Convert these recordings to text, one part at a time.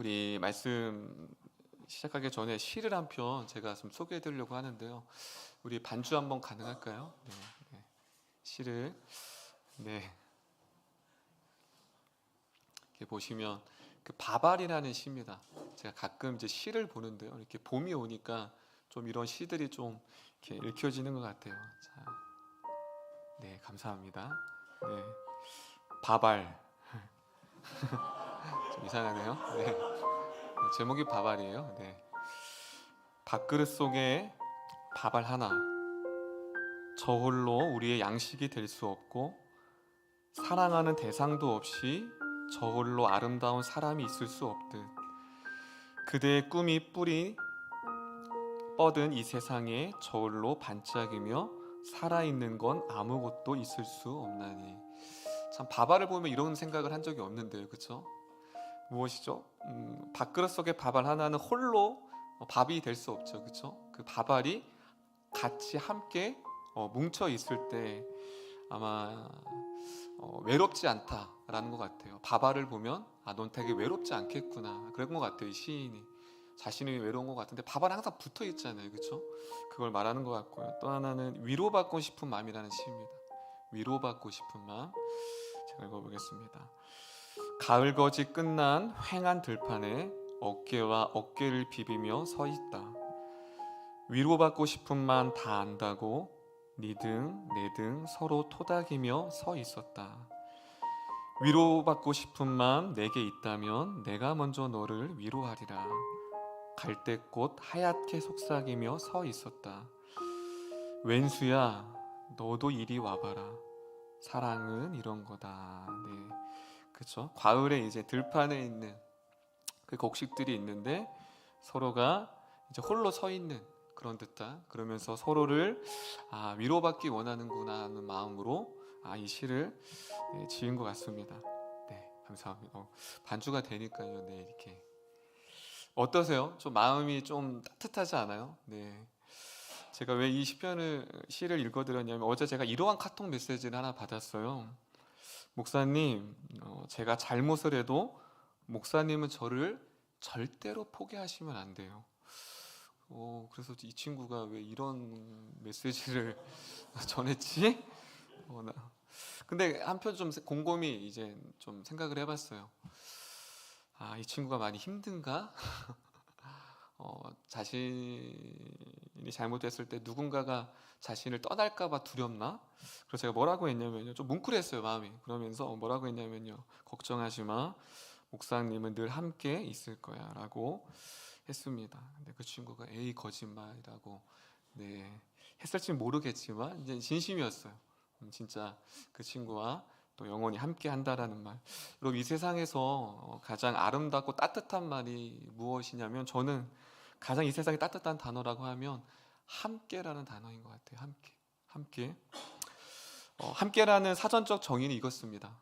우리 말씀 시작하기 전에 시를 한 편 제가 좀 소개해 드리려고 하는데요. 우리 반주 한번 가능할까요? 네, 네. 시를 네, 이렇게 보시면 그 바발이라는 시입니다. 제가 가끔 이제 시를 보는데요. 이렇게 봄이 오니까 좀 이런 시들이 좀 이렇게 읽혀지는 것 같아요. 자, 네, 감사합니다. 네, 바발 좀 이상하네요. 네, 제목이 바발이에요. 네, 밥그릇 속에 밥알 하나 저 홀로 우리의 양식이 될 수 없고 사랑하는 대상도 없이 저 홀로 아름다운 사람이 있을 수 없듯 그대의 꿈이 뿌리 뻗은 이 세상에 저 홀로 반짝이며 살아있는 건 아무것도 있을 수 없나니. 참 밥알을 보면 이런 생각을 한 적이 없는데요, 그렇죠? 무엇이죠? 밥그릇 속에 밥알 하나는 홀로 밥이 될 수 없죠, 그렇죠? 그 밥알이 같이 함께 뭉쳐 있을 때 아마 외롭지 않다라는 것 같아요. 바바를 보면 넌 되게 외롭지 않겠구나 그런 것 같아요. 이 시인이 자신이 외로운 것 같은데 바바는 항상 붙어 있잖아요, 그렇죠? 그걸 말하는 것 같고요. 또 하나는 위로받고 싶은 마음이라는 시입니다. 위로받고 싶은 마음 제가 읽어보겠습니다. 가을거지 끝난 휑한 들판에 어깨와 어깨를 비비며 서 있다. 위로받고 싶은 만 다 안다고 네 등 내 등 서로 토닥이며 서 있었다. 위로받고 싶은 맘 내게 있다면 내가 먼저 너를 위로하리라. 갈대꽃 하얗게 속삭이며 서 있었다. 웬수야 너도 이리 와봐라. 사랑은 이런 거다. 네, 그렇죠. 가을에 이제 들판에 있는 그 곡식들이 있는데 서로가 이제 홀로 서 있는 그런 듯한, 그러면서 서로를 위로받기 원하는구나 하는 마음으로 이 시를 지은 것 같습니다. 네, 감사합니다. 반주가 되니까요. 네, 이렇게 어떠세요? 좀 마음이 좀 따뜻하지 않아요? 네, 제가 왜 이 시를 읽어드렸냐면 어제 제가 이러한 카톡 메시지를 하나 받았어요. 목사님, 제가 잘못을 해도 목사님은 저를 절대로 포기하시면 안 돼요. 그래서 이 친구가 왜 이런 메시지를 전했지? 근데 한편 좀 곰곰이 이제 좀 생각을 해봤어요. 이 친구가 많이 힘든가? 자신이 잘못했을 때 누군가가 자신을 떠날까봐 두렵나? 그래서 제가 뭐라고 했냐면요. 좀 뭉클했어요, 마음이. 그러면서 뭐라고 했냐면요. 걱정하지 마. 목사님은 늘 함께 있을 거야. 라고 했습니다. 근데 그 친구가 에이, 거짓말이라고 했을지 모르겠지만 이제 진심이었어요. 진짜 그 친구와 또 영원히 함께 한다라는 말. 여러분, 이 세상에서 가장 아름답고 따뜻한 말이 무엇이냐면, 저는 가장 이 세상에 따뜻한 단어라고 하면 함께라는 단어인 것 같아요. 함께. 함께라는 사전적 정의는 이것입니다.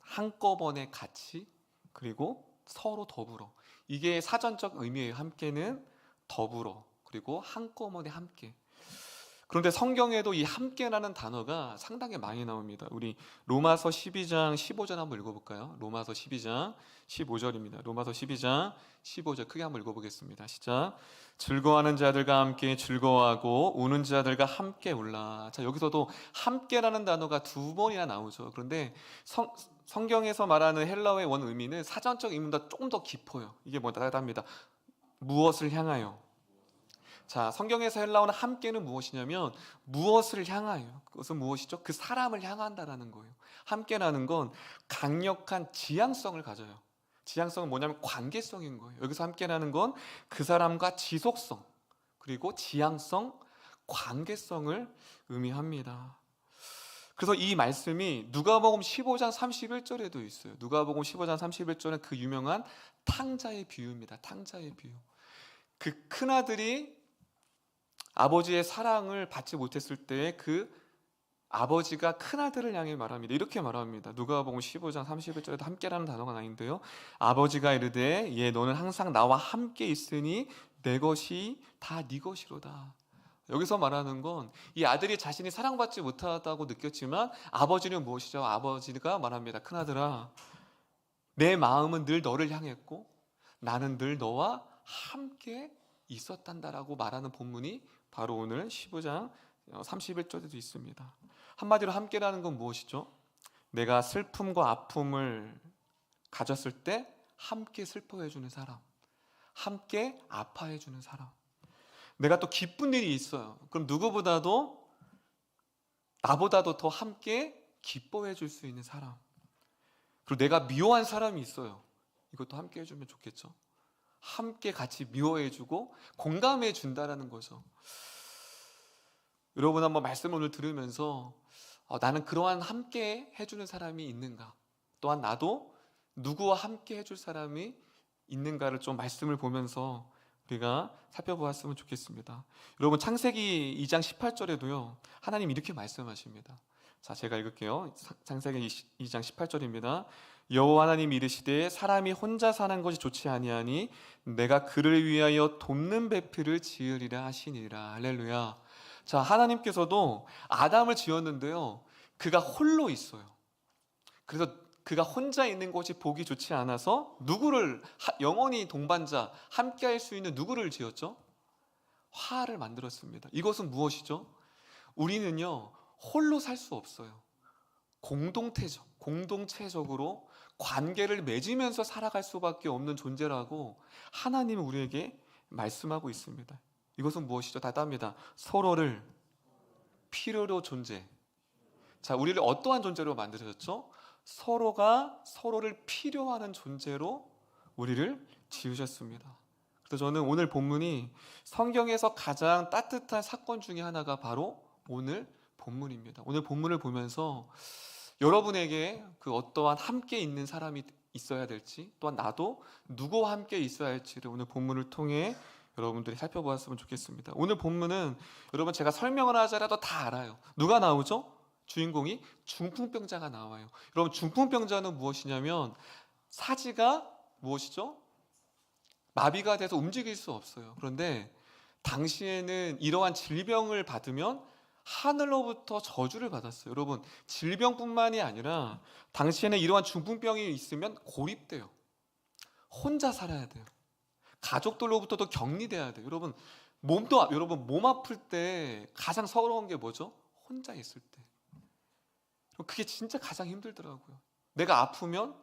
한꺼번에 같이, 그리고 서로 더불어. 이게 사전적 의미예요. 함께는 더불어, 그리고 한꺼번에 함께. 그런데 성경에도 이 함께라는 단어가 상당히 많이 나옵니다. 우리 로마서 12장 15절 한번 읽어볼까요? 로마서 12장 15절입니다. 로마서 12장 15절 크게 한번 읽어보겠습니다. 시작. 즐거워하는 자들과 함께 즐거워하고 우는 자들과 함께 울라. 자, 여기서도 함께라는 단어가 두 번이나 나오죠. 그런데 성경에서 말하는 헬라어의 원 의미는 사전적 의미보다 조금 더 깊어요. 이게 뭐다합니다. 무엇을 향하여? 자, 성경에서 헬라어는 함께는 무엇이냐면 무엇을 향하여, 그것은 무엇이죠? 그 사람을 향한다라는 거예요. 함께라는 건 강력한 지향성을 가져요. 지향성은 뭐냐면 관계성인 거예요. 여기서 함께라는 건 그 사람과 지속성, 그리고 지향성, 관계성을 의미합니다. 그래서 이 말씀이 누가복음 15장 31절에도 있어요. 누가복음 15장 31절은 그 유명한 탕자의 비유입니다. 탕자의 비유. 그 큰아들이 아버지의 사랑을 받지 못했을 때 그 아버지가 큰아들을 향해 말합니다. 이렇게 말합니다. 누가복음 15장 31절에도 함께라는 단어가 나있는데요. 아버지가 이르되 예, 너는 항상 나와 함께 있으니 내 것이 다 네 것이로다. 여기서 말하는 건 이 아들이 자신이 사랑받지 못하다고 느꼈지만 아버지는 무엇이죠? 아버지가 말합니다. 큰아들아, 내 마음은 늘 너를 향했고 나는 늘 너와 함께 있었단다라고 말하는 본문이 바로 오늘 15장 31절에도 있습니다. 한마디로 함께라는 건 무엇이죠? 내가 슬픔과 아픔을 가졌을 때 함께 슬퍼해 주는 사람, 함께 아파해 주는 사람. 내가 또 기쁜 일이 있어요. 그럼 누구보다도 나보다도 더 함께 기뻐해 줄 수 있는 사람. 그리고 내가 미워한 사람이 있어요. 이것도 함께 해주면 좋겠죠. 함께 같이 미워해 주고 공감해 준다라는 거죠. 여러분 한번 말씀을 오늘 들으면서 나는 그러한 함께 해주는 사람이 있는가, 또한 나도 누구와 함께 해줄 사람이 있는가를 좀 말씀을 보면서 우리가 살펴보았으면 좋겠습니다. 여러분 창세기 2장 18절에도요 하나님 이렇게 말씀하십니다. 자, 제가 읽을게요. 창세기 2장 18절입니다. 여호와 하나님이 이르시되 사람이 혼자 사는 것이 좋지 아니하니 내가 그를 위하여 돕는 배필을 지으리라 하시니라. 할렐루야. 자, 하나님께서도 아담을 지었는데요 그가 홀로 있어요. 그래서 그가 혼자 있는 것이 보기 좋지 않아서 누구를, 영원히 동반자 함께 할 수 있는 누구를 지었죠? 화를 만들었습니다. 이것은 무엇이죠? 우리는요 홀로 살 수 없어요. 공동체적으로 관계를 맺으면서 살아갈 수밖에 없는 존재라고 하나님은 우리에게 말씀하고 있습니다. 이것은 무엇이죠? 답답합니다. 서로를 필요로 존재. 자, 우리를 어떠한 존재로 만드셨죠? 서로가 서로를 필요하는 존재로 우리를 지으셨습니다. 그래서 저는 오늘 본문이 성경에서 가장 따뜻한 사건 중에 하나가 바로 오늘 본문입니다. 오늘 본문을 보면서 여러분에게 그 어떠한 함께 있는 사람이 있어야 될지, 또한 나도 누구와 함께 있어야 할지를 오늘 본문을 통해 여러분들이 살펴보았으면 좋겠습니다. 오늘 본문은 여러분 제가 설명을 하자라도 다 알아요. 누가 나오죠? 주인공이 중풍병자가 나와요. 여러분 중풍병자는 무엇이냐면 사지가 무엇이죠? 마비가 돼서 움직일 수 없어요. 그런데 당시에는 이러한 질병을 받으면 하늘로부터 저주를 받았어요. 여러분 질병뿐만이 아니라 당시에는 이러한 중풍병이 있으면 고립돼요. 혼자 살아야 돼요. 가족들로부터도 격리돼야 돼요. 여러분 몸 아플 때 가장 서러운 게 뭐죠? 혼자 있을 때. 그게 진짜 가장 힘들더라고요. 내가 아프면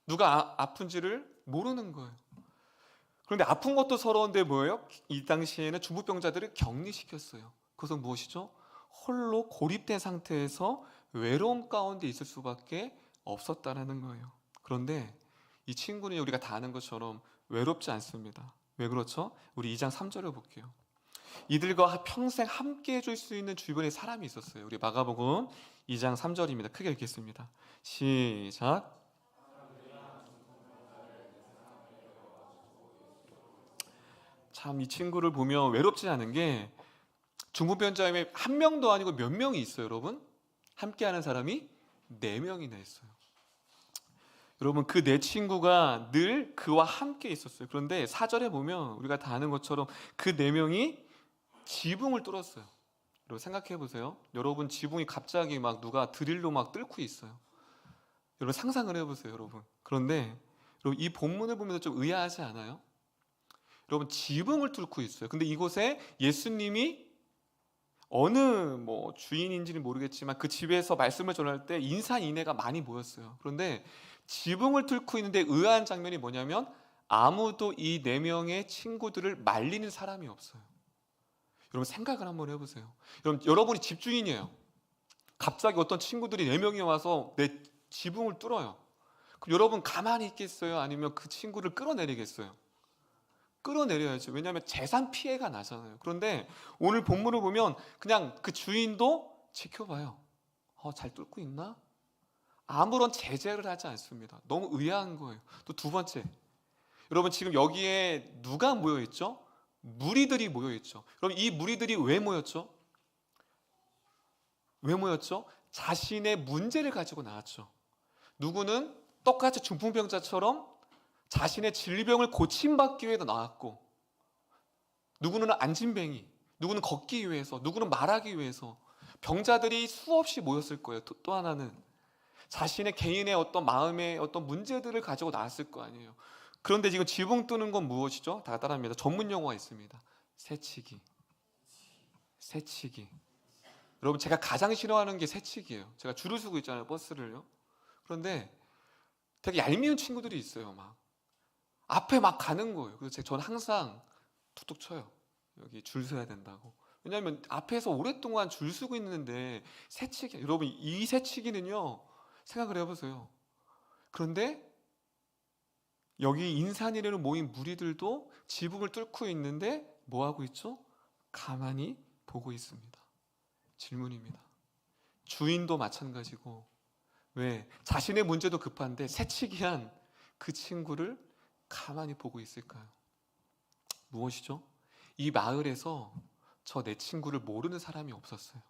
누가 아픈지를 모르는 거예요. 그런데 아픈 것도 서러운데 뭐예요? 이 당시에는 중풍병자들을 격리시켰어요. 그것은 무엇이죠? 홀로 고립된 상태에서 외로움 가운데 있을 수밖에 없었다는 거예요. 그런데 이 친구는 우리가 다 아는 것처럼 외롭지 않습니다. 왜 그렇죠? 우리 2장 3절을 볼게요. 이들과 평생 함께 해줄 수 있는 주변에 사람이 있었어요. 우리 마가복음 2장 3절입니다. 크게 읽겠습니다. 시작. 참 이 친구를 보면 외롭지 않은 게 중풍병자에 한 명도 아니고 몇 명이 있어요. 여러분 함께하는 사람이 4명이나 있어요. 여러분 그 네 친구가 늘 그와 함께 있었어요. 그런데 4절에 보면 우리가 다 아는 것처럼 그 4명이 지붕을 뚫었어요. 여러분 생각해 보세요. 여러분 지붕이 갑자기 막 누가 드릴로 막 뚫고 있어요. 여러분 상상을 해보세요. 여러분 그런데 여러분 이 본문을 보면서 좀 의아하지 않아요? 여러분 지붕을 뚫고 있어요. 근데 이곳에 예수님이 어느 주인인지는 모르겠지만 그 집에서 말씀을 전할 때 인산인해가 많이 모였어요. 그런데 지붕을 뚫고 있는데 의아한 장면이 뭐냐면 아무도 이 4명의 친구들을 말리는 사람이 없어요. 여러분 생각을 한번 해보세요. 여러분이 집주인이에요. 갑자기 어떤 친구들이 4명이 와서 내 지붕을 뚫어요. 그럼 여러분 가만히 있겠어요? 아니면 그 친구를 끌어내리겠어요? 끌어내려야죠. 왜냐하면 재산 피해가 나잖아요. 그런데 오늘 본문을 보면 그냥 그 주인도 지켜봐요. 잘 뚫고 있나? 아무런 제재를 하지 않습니다. 너무 의아한 거예요. 또 두 번째, 여러분 지금 여기에 누가 모여있죠? 무리들이 모여있죠. 그럼 이 무리들이 왜 모였죠? 왜 모였죠? 자신의 문제를 가지고 나왔죠. 누구는 똑같이 중풍병자처럼 자신의 질병을 고침받기 위해서 나왔고, 누구는 안진뱅이, 누구는 걷기 위해서, 누구는 말하기 위해서 병자들이 수없이 모였을 거예요. 또 하나는 자신의 개인의 어떤 마음의 어떤 문제들을 가지고 나왔을 거 아니에요. 그런데 지금 지붕 뚫는 건 무엇이죠? 다 따라합니다. 전문 용어가 있습니다. 새치기. 새치기. 여러분, 제가 가장 싫어하는 게 새치기예요. 제가 줄을 서고 있잖아요, 버스를요. 그런데 되게 얄미운 친구들이 있어요. 막 앞에 막 가는 거예요. 그래서 저는 항상 툭툭 쳐요. 여기 줄 서야 된다고. 왜냐하면 앞에서 오랫동안 줄 서고 있는데 새치기, 여러분, 이 새치기는요, 생각을 해보세요. 그런데 여기 인산이라는 모인 무리들도 지붕을 뚫고 있는데 뭐 하고 있죠? 가만히 보고 있습니다. 질문입니다. 주인도 마찬가지고, 왜 자신의 문제도 급한데 새치기한 그 친구를 가만히 보고 있을까요? 무엇이죠? 이 마을에서 저 내 친구를 모르는 사람이 없었어요.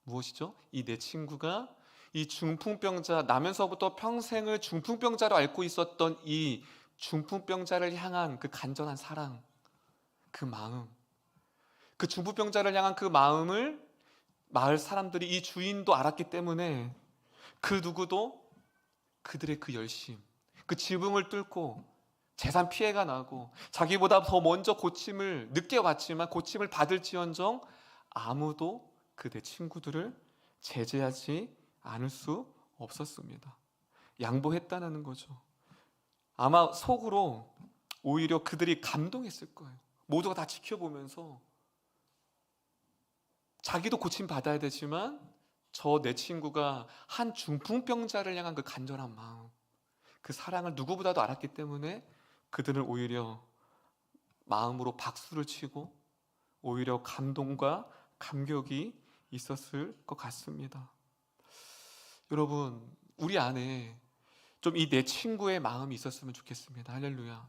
무엇이죠? 이 내 친구가 이 중풍병자, 나면서부터 평생을 중풍병자로 앓고 있었던 이 중풍병자를 향한 그 간절한 사랑, 그 마음, 그 중풍병자를 향한 그 마음을 마을 사람들이, 이 주인도 알았기 때문에 그 누구도 그들의 그 열심, 그 지붕을 뚫고 재산 피해가 나고 자기보다 더 먼저 고침을 늦게 왔지만 고침을 받을지언정 아무도 그 내 친구들을 제재하지 않을 수 없었습니다. 양보했다는 거죠. 아마 속으로 오히려 그들이 감동했을 거예요. 모두가 다 지켜보면서 자기도 고침 받아야 되지만 저 내 친구가 한 중풍병자를 향한 그 간절한 마음, 그 사랑을 누구보다도 알았기 때문에 그들은 오히려 마음으로 박수를 치고 오히려 감동과 감격이 있었을 것 같습니다. 여러분, 우리 안에 좀 이 내 친구의 마음이 있었으면 좋겠습니다. 할렐루야.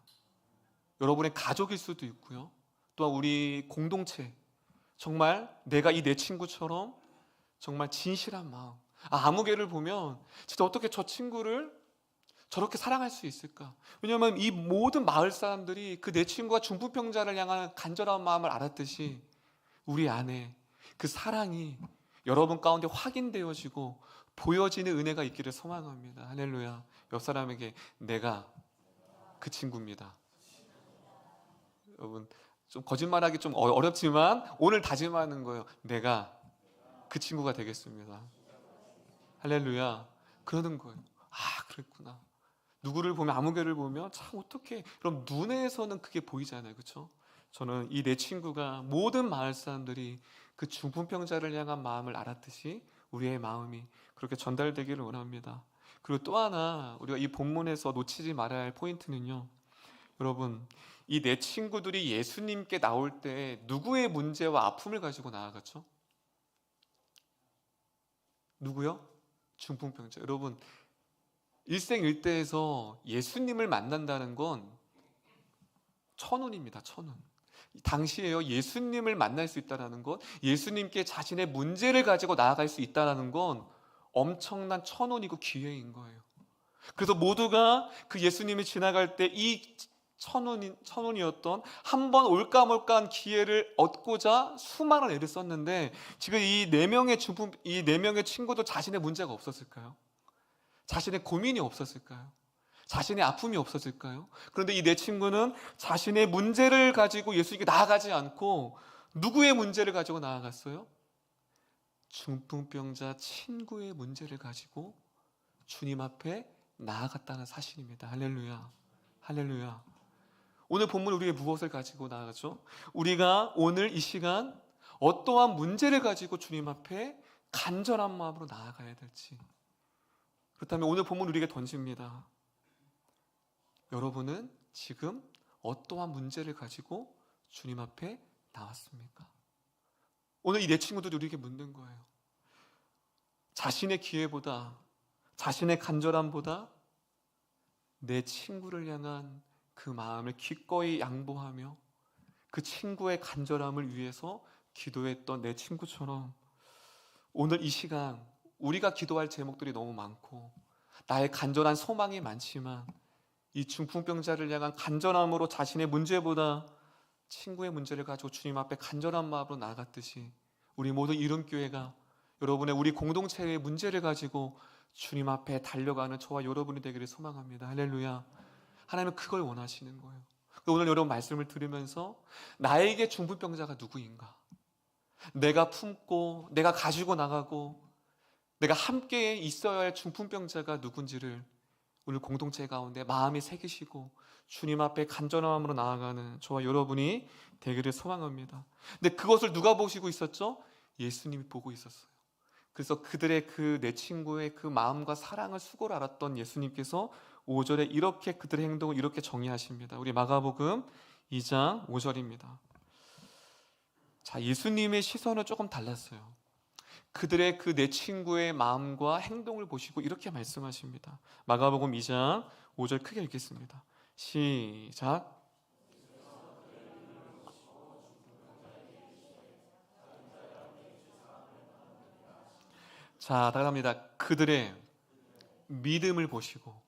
여러분의 가족일 수도 있고요. 또한 우리 공동체, 정말 내가 이 내 친구처럼 정말 진실한 마음, 아무개를 보면 진짜 어떻게 저 친구를 저렇게 사랑할 수 있을까? 왜냐하면 이 모든 마을 사람들이 그 내 친구가 중풍병자를 향한 간절한 마음을 알았듯이 우리 안에 그 사랑이 여러분 가운데 확인되어지고 보여지는 은혜가 있기를 소망합니다. 할렐루야. 옆 사람에게 내가 그 친구입니다. 여러분, 좀 거짓말하기 좀 어렵지만 오늘 다짐하는 거예요. 내가 그 친구가 되겠습니다. 할렐루야. 그러는 거예요. 아, 그랬구나. 누구를 보면, 아무개를 보면 참 어떻게, 그럼 눈에서는 그게 보이잖아요. 그렇죠? 저는 이 내 친구가 모든 마을 사람들이 그 중풍병자를 향한 마음을 알았듯이 우리의 마음이 그렇게 전달되기를 원합니다. 그리고 또 하나 우리가 이 본문에서 놓치지 말아야 할 포인트는요, 여러분, 이 내 친구들이 예수님께 나올 때 누구의 문제와 아픔을 가지고 나아갔죠? 누구요? 중풍병자. 여러분, 일생일대에서 예수님을 만난다는 건 천운입니다. 천운. 당시에요, 예수님을 만날 수 있다는 것, 예수님께 자신의 문제를 가지고 나아갈 수 있다는 건 엄청난 천운이고 기회인 거예요. 그래서 모두가 그 예수님이 지나갈 때 이 천운이었던 한 번 올까 말까한 기회를 얻고자 수많은 애를 썼는데, 지금 이 네 명의 친구도 자신의 문제가 없었을까요? 자신의 고민이 없었을까요? 자신의 아픔이 없었을까요? 그런데 이 내 친구는 자신의 문제를 가지고 예수님께 나아가지 않고 누구의 문제를 가지고 나아갔어요? 중풍병자 친구의 문제를 가지고 주님 앞에 나아갔다는 사실입니다. 할렐루야. 할렐루야. 오늘 본문 우리가 무엇을 가지고 나아가죠? 우리가 오늘 이 시간 어떠한 문제를 가지고 주님 앞에 간절한 마음으로 나아가야 될지. 그렇다면 오늘 본문 우리에게 던집니다. 여러분은 지금 어떠한 문제를 가지고 주님 앞에 나왔습니까? 오늘 이 내 친구들이 우리에게 묻는 거예요. 자신의 기회보다, 자신의 간절함보다 내 친구를 향한 그 마음을 기꺼이 양보하며 그 친구의 간절함을 위해서 기도했던 내 친구처럼 오늘 이 시간 우리가 기도할 제목들이 너무 많고 나의 간절한 소망이 많지만 이 중풍병자를 향한 간절함으로 자신의 문제보다 친구의 문제를 가지고 주님 앞에 간절한 마음으로 나아갔듯이 우리 모든 이름교회가 여러분의 우리 공동체의 문제를 가지고 주님 앞에 달려가는 저와 여러분이 되기를 소망합니다. 할렐루야. 하나님은 그걸 원하시는 거예요. 오늘 여러분 말씀을 들으면서 나에게 중풍병자가 누구인가? 내가 품고 내가 가지고 나가고 내가 함께 있어야 할 중풍병자가 누군지를 오늘 공동체 가운데 마음에 새기시고 주님 앞에 간절한 마음으로 나아가는 저와 여러분이 되기를 소망합니다. 근데 그것을 누가 보시고 있었죠? 예수님이 보고 있었어요. 그래서 그들의 그 내 친구의 그 마음과 사랑을 수고를 알았던 예수님께서 5절에 이렇게 그들의 행동을 이렇게 정의하십니다. 우리 마가복음 2장 5절입니다. 자, 예수님의 시선은 조금 달랐어요. 그들의 그 내 친구의 마음과 행동을 보시고 이렇게 말씀하십니다. 마가복음 2장 5절 크게 읽겠습니다. 시작. 자, 다갑니다. 그들의 믿음을 보시고.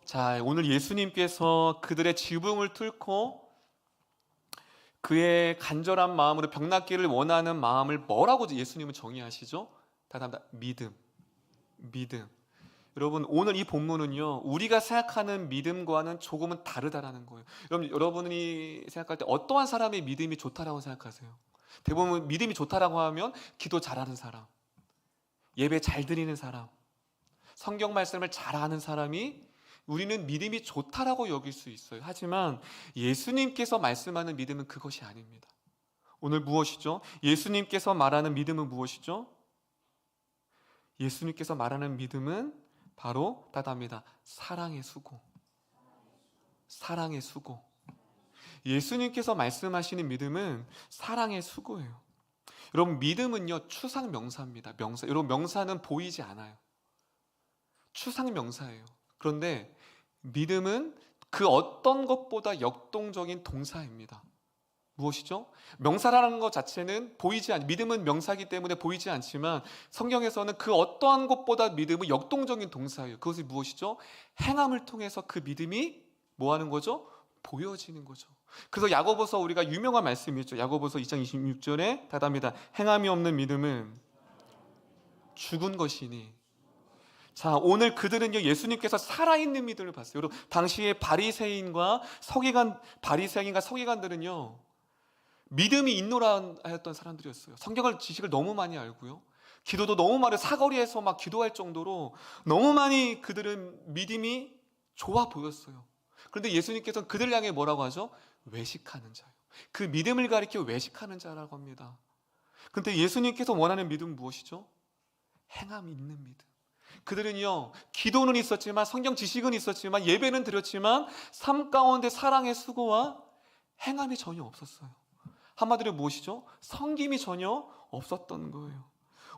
자, 오늘 예수님께서 그들의 지붕을 뚫고 그의 간절한 마음으로 병 낫기를 원하는 마음을 뭐라고 예수님은 정의하시죠? 다답니다. 믿음. 믿음. 여러분, 오늘 이 본문은요, 우리가 생각하는 믿음과는 조금은 다르다라는 거예요. 여러분이 생각할 때 어떠한 사람의 믿음이 좋다라고 생각하세요? 대부분 믿음이 좋다라고 하면 기도 잘하는 사람, 예배 잘 드리는 사람, 성경 말씀을 잘 아는 사람이 우리는 믿음이 좋다라고 여길 수 있어요. 하지만 예수님께서 말씀하는 믿음은 그것이 아닙니다. 오늘 무엇이죠? 예수님께서 말하는 믿음은 무엇이죠? 예수님께서 말하는 믿음은 바로 따답니다. 사랑의 수고. 사랑의 수고. 예수님께서 말씀하시는 믿음은 사랑의 수고예요. 여러분, 믿음은요, 추상 명사입니다. 명사. 여러분, 명사는 보이지 않아요. 추상 명사예요. 그런데 믿음은 그 어떤 것보다 역동적인 동사입니다. 무엇이죠? 명사라는 것 자체는 믿음은 명사이기 때문에 보이지 않지만 성경에서는 그 어떠한 것보다 믿음은 역동적인 동사예요. 그것이 무엇이죠? 행함을 통해서 그 믿음이 뭐 하는 거죠? 보여지는 거죠. 그래서 야고보서 우리가 유명한 말씀이 있죠. 야고보서 2장 26절에 답합니다. 행함이 없는 믿음은 죽은 것이니. 자, 오늘 그들은요, 예수님께서 살아있는 믿음을 봤어요. 여러분, 당시에 바리새인과 서기관들은요, 믿음이 있노라 하였던 사람들이었어요. 성경을 지식을 너무 많이 알고요, 기도도 너무 많이 사거리에서 막 기도할 정도로 너무 많이 그들은 믿음이 좋아 보였어요. 그런데 예수님께서는 그들 향해 뭐라고 하죠? 외식하는 자요. 그 믿음을 가리켜 외식하는 자라고 합니다. 그런데 예수님께서 원하는 믿음은 무엇이죠? 행함이 있는 믿음. 그들은요, 기도는 있었지만, 성경 지식은 있었지만, 예배는 드렸지만 삶 가운데 사랑의 수고와 행함이 전혀 없었어요. 한마디로 무엇이죠? 섬김이 전혀 없었던 거예요.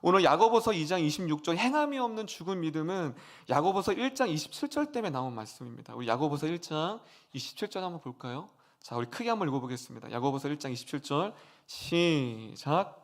오늘 야고보서 2장 26절 행함이 없는 죽은 믿음은 야고보서 1장 27절 때문에 나온 말씀입니다. 우리 야고보서 1장 27절 한번 볼까요? 자, 우리 크게 한번 읽어보겠습니다. 야고보서 1장 27절 시작.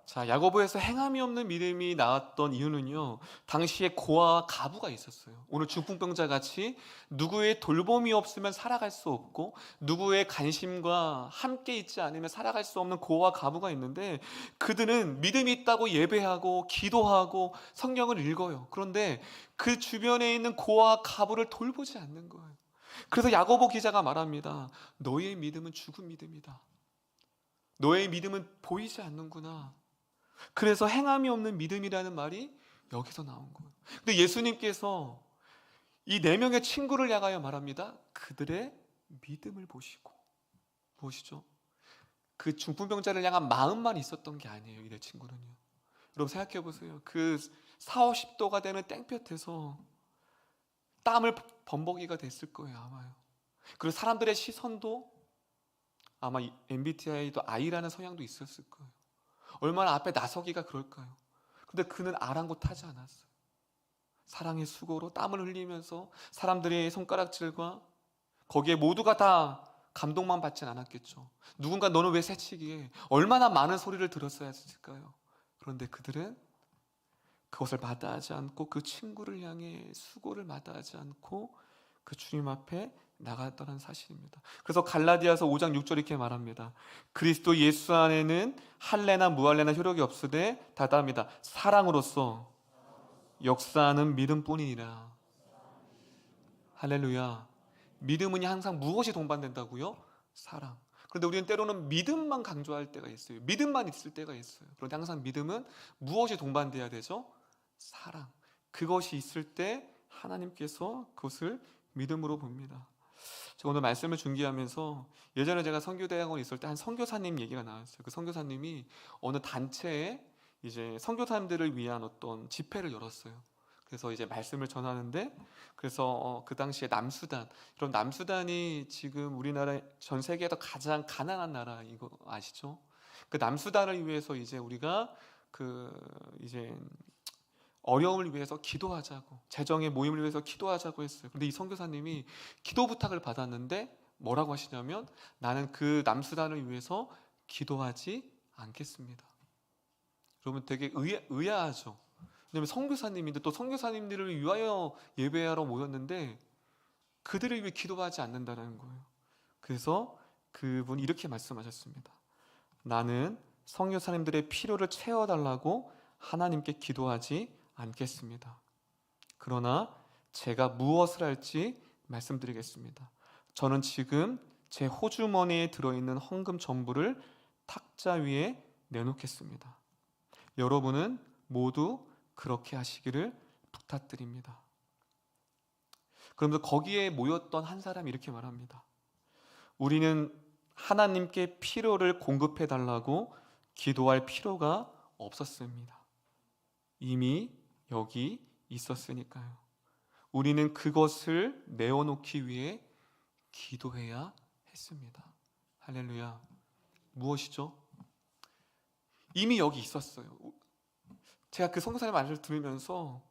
자, 야고보에서 행함이 없는 믿음이 나왔던 이유는요, 당시에 고아와 가부가 있었어요. 오늘 중풍병자 같이 누구의 돌봄이 없으면 살아갈 수 없고 누구의 관심과 함께 있지 않으면 살아갈 수 없는 고아와 가부가 있는데, 그들은 믿음이 있다고 예배하고 기도하고 성경을 읽어요. 그런데 그 주변에 있는 고아와 가부를 돌보지 않는 거예요. 그래서 야고보 기자가 말합니다. 너의 믿음은 죽은 믿음이다. 너의 믿음은 보이지 않는구나. 그래서 행함이 없는 믿음이라는 말이 여기서 나온 거예요. 근데 예수님께서 이 4명의 친구를 향하여 말합니다. 그들의 믿음을 보시고. 무엇이죠? 그 중풍병자를 향한 마음만 있었던 게 아니에요. 이 4친구는요. 여러분 생각해 보세요. 그 40, 50도가 되는 땡볕에서 땀을 범벅이가 됐을 거예요, 아마요. 그리고 사람들의 시선도 아마 MBTI도 I라는 성향도 있었을 거예요. 얼마나 앞에 나서기가 그럴까요? 근데 그는 아랑곳하지 않았어요. 사랑의 수고로 땀을 흘리면서 사람들의 손가락질과 거기에 모두가 다 감동만 받진 않았겠죠. 누군가 너는 왜 새치기에 얼마나 많은 소리를 들었어야 했을까요? 그런데 그들은 그것을 마다하지 않고 그 친구를 향해 수고를 마다하지 않고 그 주님 앞에 나갔다는 사실입니다. 그래서 갈라디아서 5장 6절 이렇게 말합니다. 그리스도 예수 안에는 할례나 무할례나 효력이 없으되 다답니다. 사랑으로서 역사하는 믿음뿐이니라. 할렐루야. 믿음은 항상 무엇이 동반된다고요? 사랑. 그런데 우리는 때로는 믿음만 강조할 때가 있어요. 믿음만 있을 때가 있어요. 그런데 항상 믿음은 무엇이 동반돼야 되죠? 사랑. 그것이 있을 때 하나님께서 그것을 믿음으로 봅니다. 제가 오늘 말씀을 준비하면서 예전에 제가 선교대학원에 있을 때 한 선교사님 얘기가 나왔어요. 그 선교사님이 어느 단체에 이제 선교사님들을 위한 어떤 집회를 열었어요. 그래서 이제 말씀을 전하는데, 그래서 그 당시에 남수단, 이런 남수단이 지금 우리나라 전 세계에서 가장 가난한 나라, 이거 아시죠? 그 남수단을 위해서 이제 우리가 그 이제 어려움을 위해서 기도하자고, 재정의 모임을 위해서 기도하자고 했어요. 근데 이 선교사님이 기도 부탁을 받았는데 뭐라고 하시냐면, 나는 그 남수단을 위해서 기도하지 않겠습니다. 여러분 되게 의아하죠. 왜냐하면 선교사님인데, 또 선교사님들을 위하여 예배하러 모였는데 그들을 위해 기도하지 않는다는 거예요. 그래서 그분이 이렇게 말씀하셨습니다. 나는 선교사님들의 필요를 채워달라고 하나님께 기도하지 않겠습니다. 그러나 제가 무엇을 할지 말씀드리겠습니다. 저는 지금 제 호주머니에 들어있는 헌금 전부를 탁자 위에 내놓겠습니다. 여러분은 모두 그렇게 하시기를 부탁드립니다. 그러면서 거기에 모였던 한 사람이 이렇게 말합니다. 우리는 하나님께 필요를 공급해 달라고 기도할 필요가 없었습니다. 이미 여기 있었으니까요. 우리는 그것을 내어놓기 위해 기도해야 했습니다. 할렐루야. 무엇이죠? 이미 여기 있었어요. 제가 그 선교사님 말을 들으면서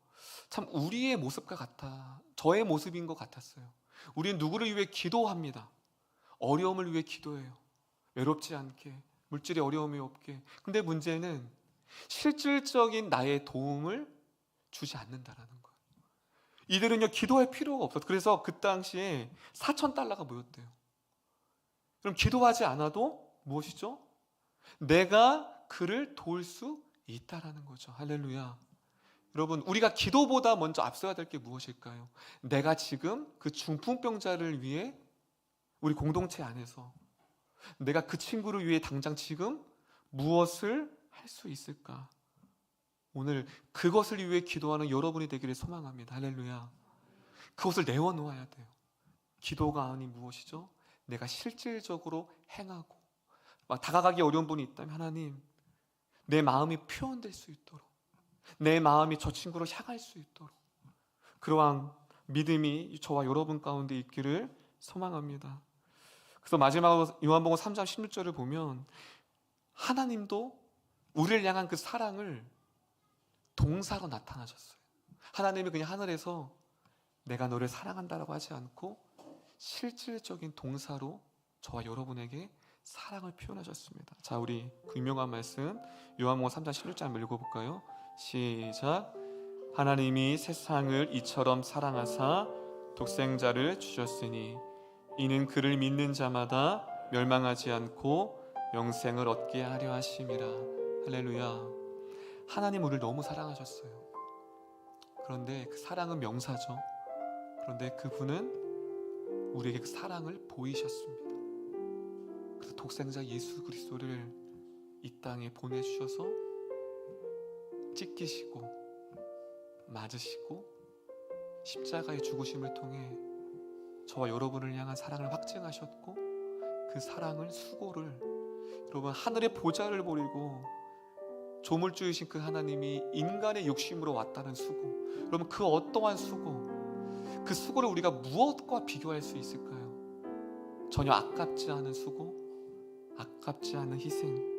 참 우리의 모습과 같아, 저의 모습인 것 같았어요. 우리는 누구를 위해 기도합니다. 어려움을 위해 기도해요. 외롭지 않게, 물질의 어려움이 없게. 근데 문제는 실질적인 나의 도움을 주지 않는다라는 거예요. 이들은요, 기도할 필요가 없었어요. 그래서 그 당시에 4,000달러가 모였대요. 그럼 기도하지 않아도 무엇이죠? 내가 그를 도울 수 있다라는 거죠. 할렐루야. 여러분, 우리가 기도보다 먼저 앞서야 될 게 무엇일까요? 내가 지금 그 중풍병자를 위해 우리 공동체 안에서 내가 그 친구를 위해 당장 지금 무엇을 할 수 있을까? 오늘 그것을 위해 기도하는 여러분이 되기를 소망합니다. 할렐루야. 그것을 내어놓아야 돼요. 기도가 아닌 무엇이죠? 내가 실질적으로 행하고, 막 다가가기 어려운 분이 있다면 하나님, 내 마음이 표현될 수 있도록, 내 마음이 저 친구를 향할 수 있도록 그러한 믿음이 저와 여러분 가운데 있기를 소망합니다. 그래서 마지막으로 요한복음 3장 16절을 보면 하나님도 우리를 향한 그 사랑을 동사로 나타나셨어요. 하나님이 그냥 하늘에서 내가 너를 사랑한다라고 하지 않고 실질적인 동사로 저와 여러분에게 사랑을 표현하셨습니다. 자, 우리 그 유명한 말씀 요한복음 3장 16절 한번 읽어볼까요? 시작. 하나님이 세상을 이처럼 사랑하사 독생자를 주셨으니 이는 그를 믿는 자마다 멸망하지 않고 영생을 얻게 하려 하심이라. 할렐루야. 하나님 우리를 너무 사랑하셨어요. 그런데 그 사랑은 명사죠. 그런데 그분은 우리에게 그 사랑을 보이셨습니다. 그래서 독생자 예수 그리스도를 이 땅에 보내주셔서 찢기시고 맞으시고 십자가의 죽으심을 통해 저와 여러분을 향한 사랑을 확증하셨고, 그 사랑을, 수고를, 여러분 하늘의 보좌를 버리고 조물주이신 그 하나님이 인간의 욕심으로 왔다는 수고, 여러분 그 어떠한 수고, 그 수고를 우리가 무엇과 비교할 수 있을까요? 전혀 아깝지 않은 수고, 아깝지 않은 희생.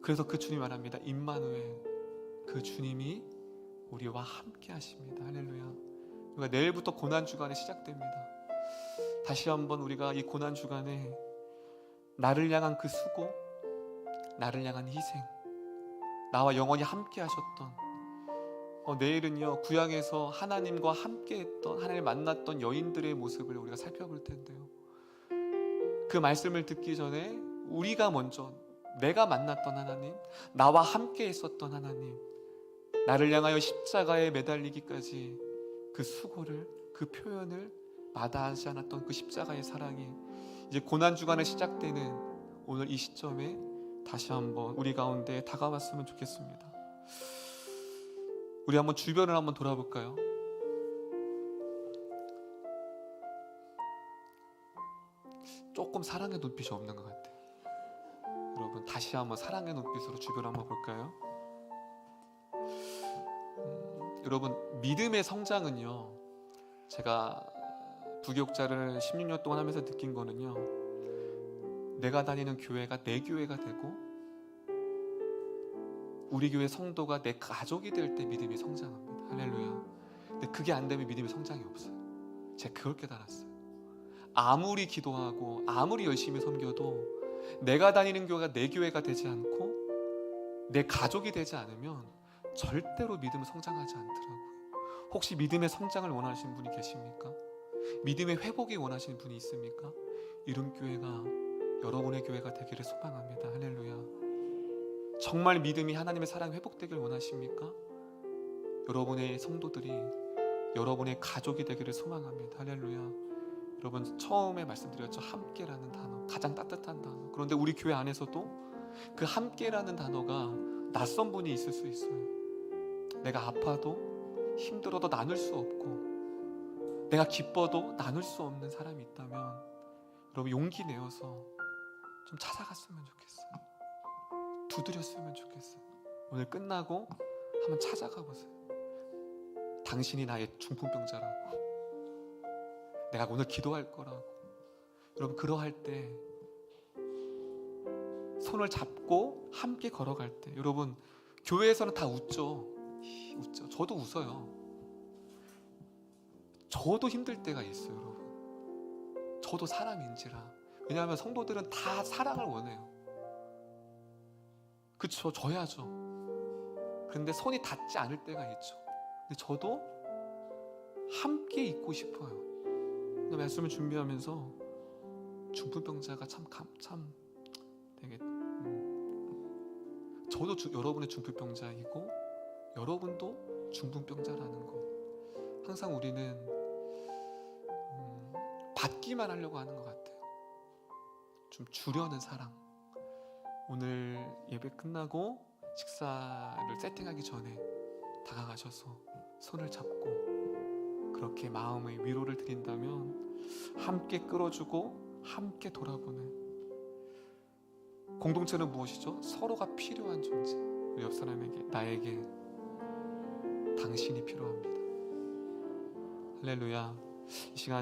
그래서 그 주님 말합니다. 임마누엘, 그 주님이 우리와 함께 하십니다. 할렐루야. 우리가 내일부터 고난주간이 시작됩니다. 다시 한번 우리가 이 고난주간에 나를 향한 그 수고, 나를 향한 희생, 나와 영원히 함께 하셨던 내일은요 구약에서 하나님과 함께했던, 하나님을 만났던 여인들의 모습을 우리가 살펴볼 텐데요, 그 말씀을 듣기 전에 우리가 먼저 내가 만났던 하나님, 나와 함께 있었던 하나님, 나를 향하여 십자가에 매달리기까지 그 수고를, 그 표현을 마다하지 않았던 그 십자가의 사랑이 이제 고난주간에 시작되는 오늘 이 시점에 다시 한번 우리 가운데 다가왔으면 좋겠습니다. 우리 한번 주변을 한번 돌아볼까요? 조금 사랑의 눈빛이 없는 것 같아요. 여러분 다시 한번 사랑의 눈빛으로 주변을 한번 볼까요? 여러분 믿음의 성장은요, 제가 부교육자를 16년 동안 하면서 느낀 거는요, 내가 다니는 교회가 내 교회가 되고 우리 교회 성도가 내 가족이 될 때 믿음이 성장합니다. 할렐루야. 근데 그게 안 되면 믿음의 성장이 없어요. 제가 그걸 깨달았어요. 아무리 기도하고 아무리 열심히 섬겨도 내가 다니는 교회가 내 교회가 되지 않고 내 가족이 되지 않으면 절대로 믿음은 성장하지 않더라고요. 혹시 믿음의 성장을 원하시는 분이 계십니까? 믿음의 회복이 원하시는 분이 있습니까? 이런 교회가 여러분의 교회가 되기를 소망합니다. 할렐루야. 정말 믿음이 하나님의 사랑이 회복되길 원하십니까? 여러분의 성도들이 여러분의 가족이 되기를 소망합니다. 할렐루야. 여러분 처음에 말씀드렸죠, 함께라는 단어, 가장 따뜻한 단어. 그런데 우리 교회 안에서도 그 함께라는 단어가 낯선 분이 있을 수 있어요. 내가 아파도 힘들어도 나눌 수 없고 내가 기뻐도 나눌 수 없는 사람이 있다면 여러분 용기 내어서 좀 찾아갔으면 좋겠어요. 두드렸으면 좋겠어요. 오늘 끝나고 한번 찾아가 보세요. 당신이 나의 중풍병자라고, 내가 오늘 기도할 거라고. 여러분 그러할 때 손을 잡고 함께 걸어갈 때, 여러분 교회에서는 다 웃죠. 웃죠. 저도 웃어요. 저도 힘들 때가 있어요. 여러분 저도 사람인지라. 왜냐하면 성도들은 다 사랑을 원해요. 그쵸, 줘야죠. 그런데 손이 닿지 않을 때가 있죠. 근데 저도 함께 있고 싶어요. 말씀을 준비하면서 중풍병자가 참 되게 저도 여러분의 중풍병자이고 여러분도 중풍병자라는 것, 항상 우리는 받기만 하려고 하는 것 같아요. 좀 주려는 사랑. 오늘 예배 끝나고 식사를 세팅하기 전에 다가가셔서 손을 잡고 그렇게 마음의 위로를 드린다면 함께 끌어주고 함께 돌아보는 공동체는 무엇이죠? 서로가 필요한 존재. 우리 옆 사람에게, 나에게 당신이 필요합니다. 할렐루야. 이 시간